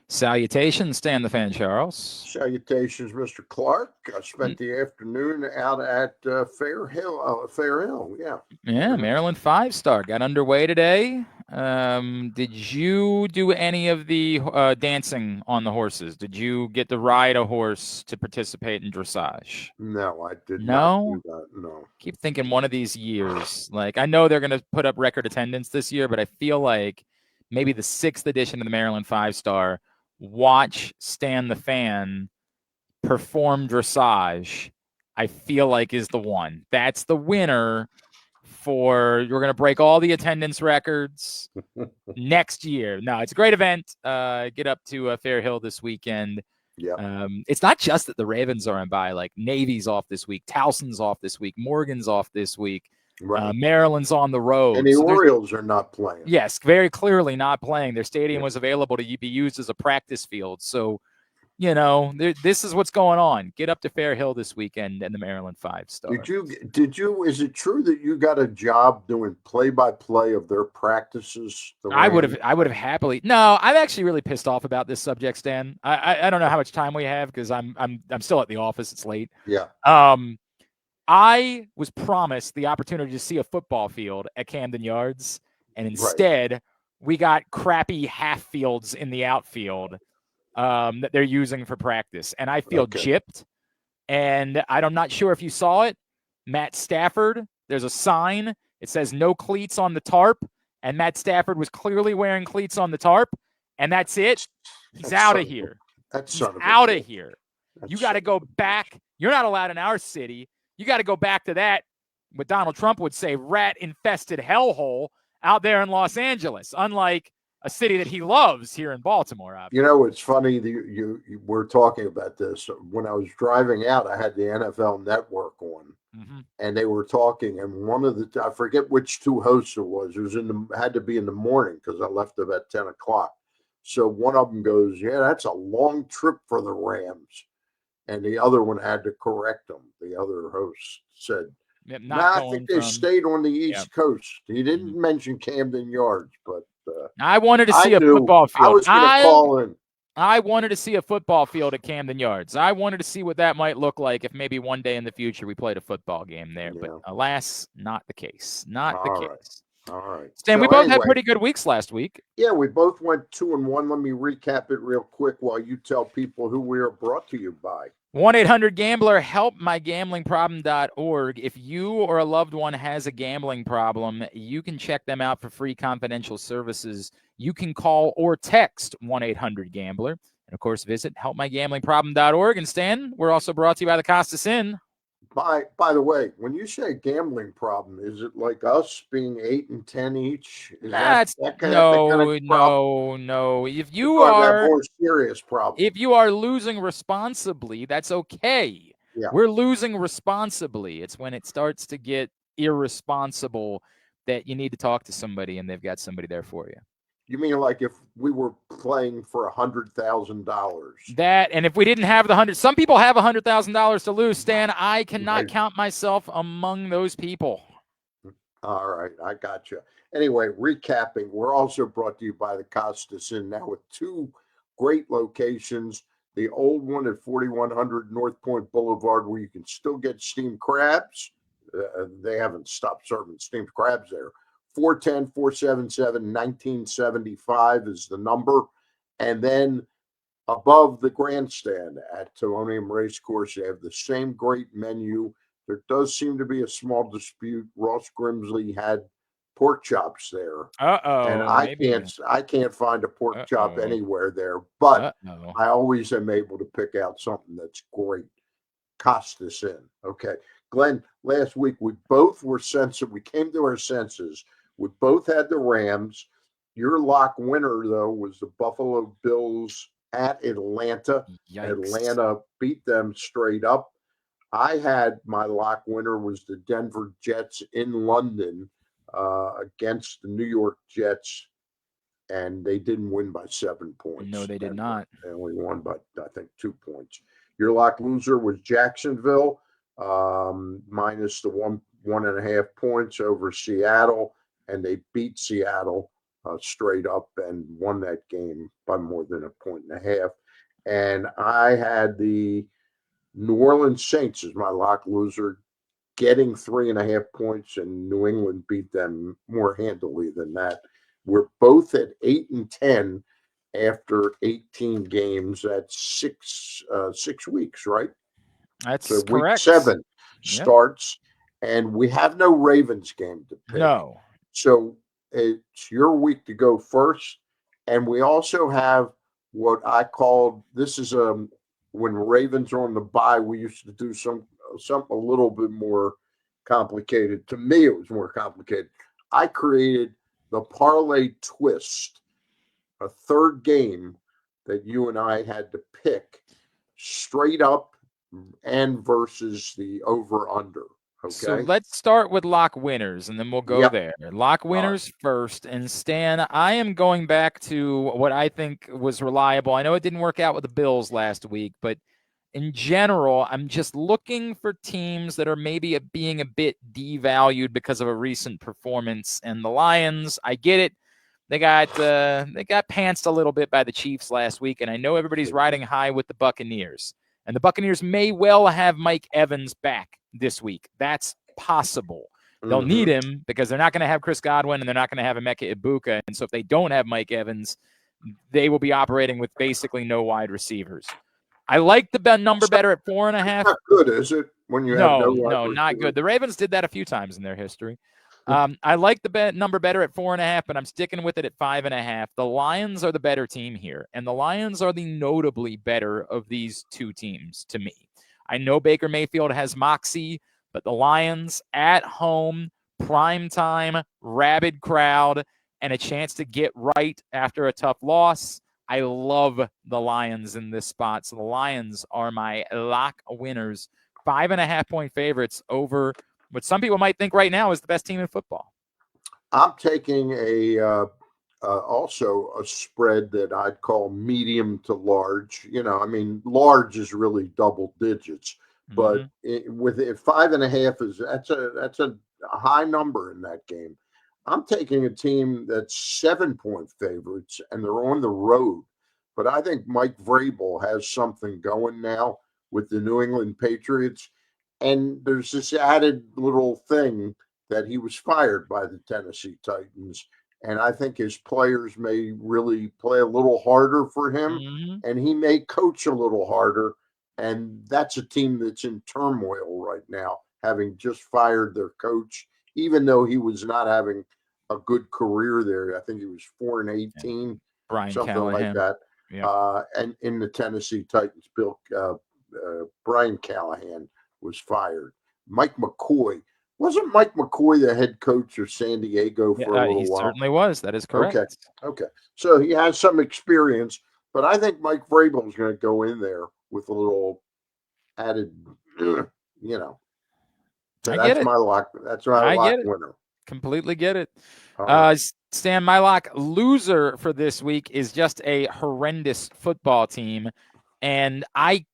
Salutations, Stan the Fan Charles. Salutations, Mr. Clark. I spent the afternoon out at Fair Hill. Fair Hill, yeah. Yeah, Maryland 5-star got underway today. Did you do any of the dancing on the horses? Did you get to ride a horse to participate in dressage? No, I did not No? do that. No. Keep thinking one of these years. Like, I know they're going to put up record attendance this year, but I feel like maybe the 6th edition of the Maryland 5-star, watch Stan the Fan perform dressage, I feel like is the one. That's the winner for you're going to break all the attendance records next year. No, it's a great event. Get up to Fair Hill this weekend. Yeah. It's not just that the Ravens are on bye. Like Navy's off this week, Towson's off this week, Morgan's off this week. Right. Maryland's on the And road. the So Orioles are not playing. yes, very clearly not playing. Their stadium Yeah. was available to be used as a practice field. So this is what's going on. Get up to Fair Hill this weekend and the Maryland 5-star. Is it true that you got a job doing play-by-play of their practices? I would have happily. No, I'm actually really pissed off about this subject, Stan. I don't know how much time we have because I'm still at the office. It's late. Yeah. I was promised the opportunity to see a football field at Camden Yards, and instead we got crappy half fields in the outfield that they're using for practice, and I feel gypped. And I'm not sure if you saw it. Matt Stafford, there's a sign. It says no cleats on the tarp, and Matt Stafford was clearly wearing cleats on the tarp, and that's it. He's out of here. He's out of here. You got to go back. You're not allowed in our city. You got to go back to that, what Donald Trump would say, rat-infested hellhole out there in Los Angeles, unlike a city that he loves here in Baltimore. Obviously. You know, it's funny you were talking about this. When I was driving out, I had the NFL Network on, and they were talking. And one of I forget which two hosts it was. It was had to be in the morning because I left about 10 o'clock. So one of them goes, "Yeah, that's a long trip for the Rams," and the other one had to correct them. The other host said, I think they stayed on the East Coast. He didn't mention Camden Yards, but I wanted to see a football field. I was going to call in. I wanted to see a football field at Camden Yards. I wanted to see what that might look like if maybe one day in the future we played a football game there. Yeah. But alas, not the case. Not the case. All right. Stan, we both had pretty good weeks last week. Yeah, we both went 2-1. Let me recap it real quick while you tell people who we are brought to you by. 1-800-GAMBLER, helpmygamblingproblem.org. If you or a loved one has a gambling problem, you can check them out for free confidential services. You can call or text 1-800-GAMBLER. And, of course, visit helpmygamblingproblem.org. And, Stan, we're also brought to you by the Costas Inn. By the way, when you say gambling problem, is it like us being 8 and 10 each? No. If you are a more serious problem, if you are losing responsibly, that's okay. Yeah. We're losing responsibly. It's when it starts to get irresponsible that you need to talk to somebody, and they've got somebody there for you. You mean like if we were playing for $100,000? That, and if we didn't have the 100, some people have $100,000 to lose, Stan. I cannot count myself among those people. All right, I got you. Anyway, recapping, we're also brought to you by the Costas Inn now with two great locations. The old one at 4100 North Point Boulevard, where you can still get steamed crabs. They haven't stopped serving steamed crabs there. 410-477-1975 is the number. And then above the grandstand at Timonium Racecourse, they have the same great menu. There does seem to be a small dispute. Ross Grimsley had pork chops there. And I can't find a pork chop anywhere there, but I always am able to pick out something that's great. Costas Inn. Okay. Glenn, last week we both were sensitive. We came to our senses. We both had the Rams. Your lock winner, though, was the Buffalo Bills at Atlanta. Yikes. Atlanta beat them straight up. I had my lock winner was the Denver Jets in London against the New York Jets, and they didn't win by 7 points. No, they did not. They only won by, I think, 2 points. Your lock loser was Jacksonville, minus the 1.5 points over Seattle, and they beat Seattle straight up and won that game by more than 1.5 points. And I had the New Orleans Saints as my lock loser, getting 3.5 points, and New England beat them more handily than that. We're both at 8-10 after 18 games. That's 6 weeks, right? That's So week correct. 7 Yep. starts, and we have no Ravens game to pick. No. So it's your week to go first, and we also have what I called, this is when Ravens are on the bye, we used to do something a little bit more complicated. To me, it was more complicated. I created the parlay twist, a third game that you and I had to pick straight up and versus the over under. So Okay. let's start with lock winners, and then we'll go Yep. there. Lock winners first. And Stan, I am going back to what I think was reliable. I know it didn't work out with the Bills last week, but in general, I'm just looking for teams that are maybe being a bit devalued because of a recent performance. And the Lions, I get it. They got pantsed a little bit by the Chiefs last week, and I know everybody's riding high with the Buccaneers. And the Buccaneers may well have Mike Evans back this week. That's possible. They'll need him because they're not going to have Chris Godwin and they're not going to have Emeka Ibuka. And so if they don't have Mike Evans, they will be operating with basically no wide receivers. I like the number better at 4.5. Not good, is it? When you have no, not good. The Ravens did that a few times in their history. I like the number better at 4.5, but I'm sticking with it at 5.5. The Lions are the better team here, and the Lions are the notably better of these two teams to me. I know Baker Mayfield has moxie, but the Lions at home, prime time, rabid crowd, and a chance to get right after a tough loss. I love the Lions in this spot. So the Lions are my lock winners. 5.5 point favorites over what some people might think right now is the best team in football. I'm taking also a spread that I'd call medium to large. I mean, large is really double digits, but with it, 5.5 that's a high number in that game. I'm taking a team that's 7-point favorites, and they're on the road. But I think Mike Vrabel has something going now with the New England Patriots. And there's this added little thing that he was fired by the Tennessee Titans. And I think his players may really play a little harder for him, and he may coach a little harder. And that's a team that's in turmoil right now, having just fired their coach, even though he was not having a good career there. I think he was 4-18, something Callahan. like that. Yeah. And in the Tennessee Titans, Brian Callahan was fired. Mike McCoy. Wasn't Mike McCoy the head coach of San Diego for a little while? He certainly was. That is correct. Okay. So he has some experience, but I think Mike Vrabel is going to go in there with a little added, So that's my lock. That's my lock winner. Completely get it. Stan, my lock loser for this week is just a horrendous football team. And I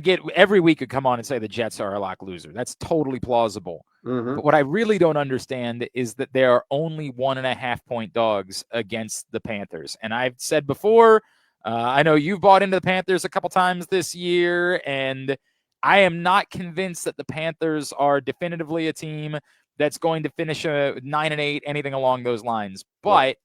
get every week could come on and say the Jets are a lock loser. That's totally plausible. But what I really don't understand is that there are only 1.5 point dogs against the Panthers. And I've said before, I know you've bought into the Panthers a couple times this year, and I am not convinced that the Panthers are definitively a team that's going to finish a 9-8, anything along those lines. But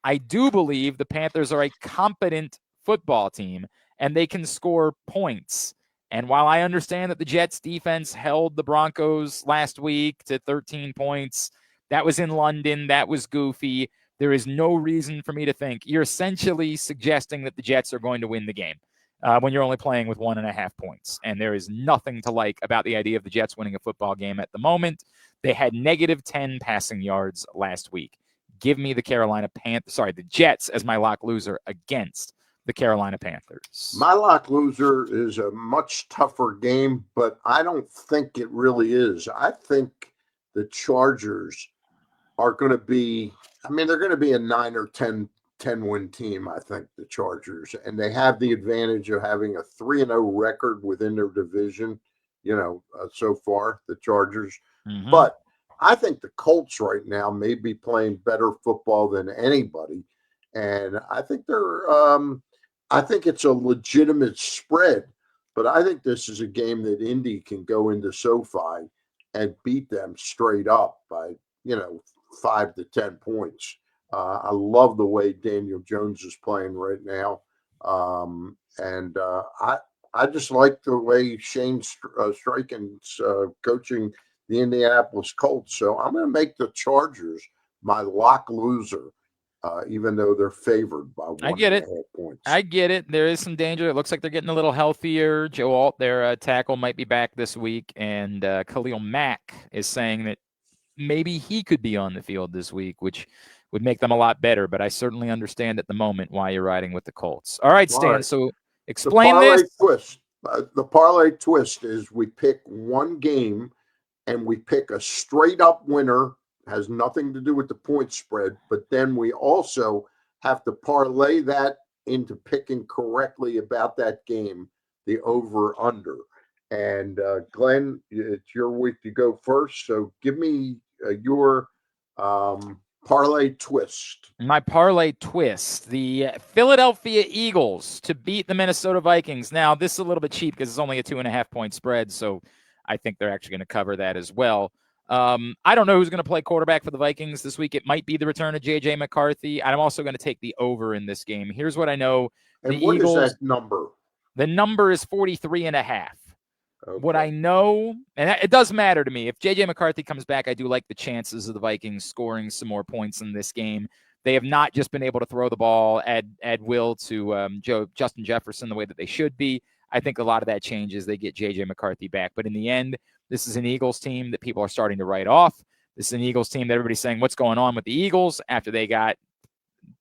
I do believe the Panthers are a competent football team, and they can score points. And while I understand that the Jets defense held the Broncos last week to 13 points, that was in London, that was goofy. There is no reason for me to think. You're essentially suggesting that the Jets are going to win the game when you're only playing with 1.5 points. And there is nothing to like about the idea of the Jets winning a football game at the moment. They had -10 passing yards last week. Give me the Jets as my lock loser against the Carolina Panthers. My lock loser is a much tougher game, but I don't think it really is. I think the Chargers are going to be, they're going to be a 9 or 10 win team, I think, the Chargers. And they have the advantage of having a 3-0 record within their division, so far, the Chargers. But I think the Colts right now may be playing better football than anybody, and I think it's a legitimate spread, but I think this is a game that Indy can go into SoFi and beat them straight up by 5 to 10 points. I love the way Daniel Jones is playing right now, and I just like the way Shane Streichen's coaching the Indianapolis Colts. So I'm going to make the Chargers my lock loser, even though they're favored by I one get and it. a half points. I get it. There is some danger. It looks like they're getting a little healthier. Joe Alt, their tackle, might be back this week, and Khalil Mack is saying that maybe he could be on the field this week, which would make them a lot better. But I certainly understand at the moment why you're riding with the Colts. All right, Stan. All right. So explain this. The parlay twist is we pick one game and we pick a straight up winner. Has nothing to do with the point spread, but then we also have to parlay that into picking correctly about that game, the over under. And Glenn, it's your week to go first. So give me your parlay twist. My parlay twist, the Philadelphia Eagles to beat the Minnesota Vikings. Now, this is a little bit cheap because it's only a 2.5-point spread, so I think they're actually going to cover that as well. I don't know who's going to play quarterback for the Vikings this week. It might be the return of J.J. McCarthy. I'm also going to take the over in this game. Here's what I know. And what Eagles, is that number? The number is 43.5. Okay. What I know, and it does matter to me, if J.J. McCarthy comes back, I do like the chances of the Vikings scoring some more points in this game. They have not just been able to throw the ball at will to Justin Jefferson the way that they should be. I think a lot of that changes. They get J.J. McCarthy back. But in the end, this is an Eagles team that people are starting to write off. This is an Eagles team that everybody's saying, what's going on with the Eagles after they got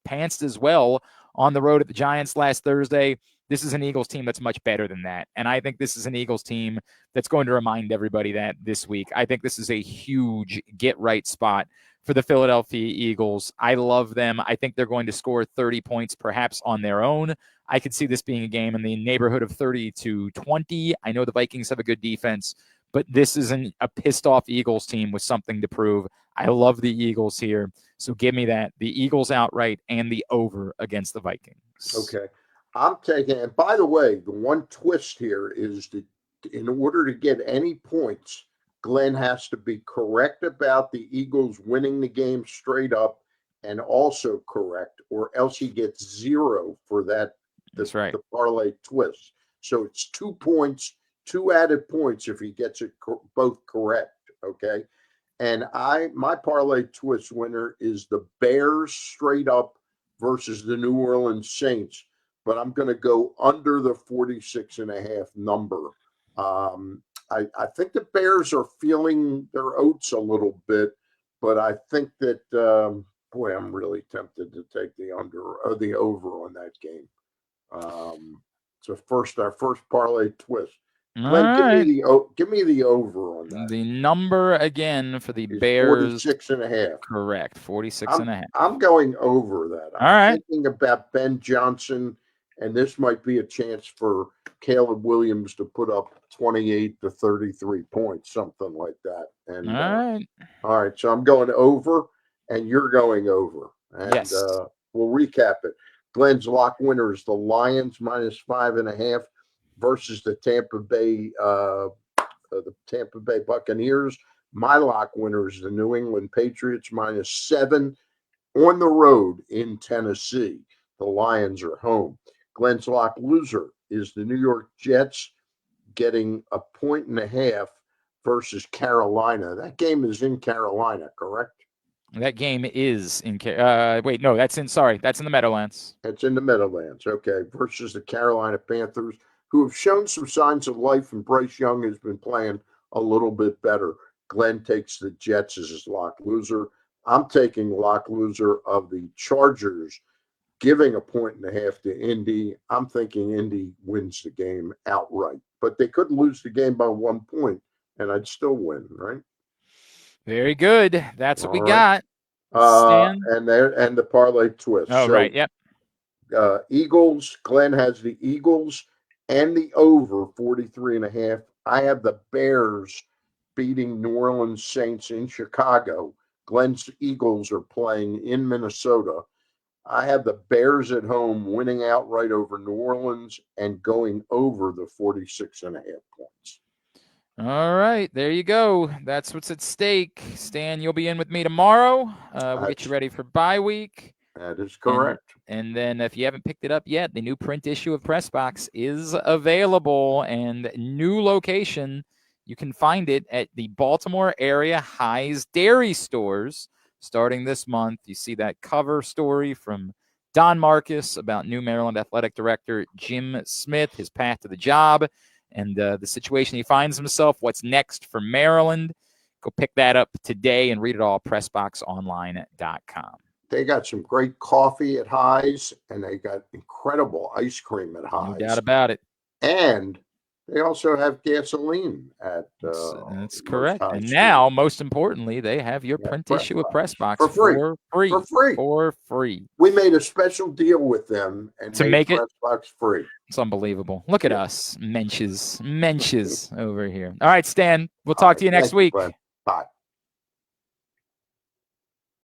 pantsed as well on the road at the Giants last Thursday. This is an Eagles team that's much better than that. And I think this is an Eagles team that's going to remind everybody that this week. I think this is a huge get-right spot for the Philadelphia Eagles. I love them. I think they're going to score 30 points perhaps on their own. I could see this being a game in the neighborhood of 30-20. I know the Vikings have a good defense, but this isn't a pissed-off Eagles team with something to prove. I love the Eagles here. So give me that. The Eagles outright and the over against the Vikings. Okay. I'm taking, and by the way, the one twist here is that in order to get any points, Glenn has to be correct about the Eagles winning the game straight up and also correct, or else he gets 0 for that. That's right. The parlay twist. So it's 2 points, 2 added points if he gets it both correct. Okay. And my parlay twist winner is the Bears straight up versus the New Orleans Saints. But I'm going to go under the 46.5 number. I think the Bears are feeling their oats a little bit, but I think that, I'm really tempted to take the under or the over on that game. So our first parlay twist. Glenn, give me the over on that. The number again for the Bears. 46.5. Correct. 46.5. I'm going over that. I'm thinking about Ben Johnson. And this might be a chance for Caleb Williams to put up 28 to 33 points, something like that. And all right. So I'm going over, and you're going over. And yes. We'll recap it. Glenn's lock winner is the Lions -5.5 versus the Tampa Bay Buccaneers. My lock winner is the New England Patriots -7 on the road in Tennessee. The Lions are home. Glenn's lock loser is the New York Jets getting 1.5 versus Carolina. That game is in Carolina, correct? That game is in that's in the Meadowlands. It's in the Meadowlands, okay, versus the Carolina Panthers, who have shown some signs of life, and Bryce Young has been playing a little bit better. Glenn takes the Jets as his lock loser. I'm taking lock loser of the Chargers, giving 1.5 to Indy. I'm thinking Indy wins the game outright, but they could lose the game by 1 point, and I'd still win, right? Very good. That's what we got. And the parlay twist. Oh, so, right. Yep. Eagles. Glenn has the Eagles and the over 43.5. I have the Bears beating New Orleans Saints in Chicago. Glenn's Eagles are playing in Minnesota. I have the Bears at home winning outright over New Orleans and going over the 46.5 points. All right, there you go. That's what's at stake. Stan, you'll be in with me tomorrow. We'll get you ready for bye week. That is correct. And then if you haven't picked it up yet, the new print issue of Pressbox is available, and new location. You can find it at the Baltimore area High's Dairy stores starting this month. You see that cover story from Don Marcus about new Maryland Athletic Director Jim Smith, his path to the job, and the situation he finds himself, what's next for Maryland. Go pick that up today and read it all at PressBoxOnline.com. They got some great coffee at High's, and they got incredible ice cream at High's. No doubt about it. And they also have gasoline at that's correct. And now, most importantly, they have your print issue of Pressbox for free. For free. We made a special deal with them and to make Pressbox free. It's unbelievable. Look at us, menches over here. All right, Stan. We'll talk to you next week. Bye.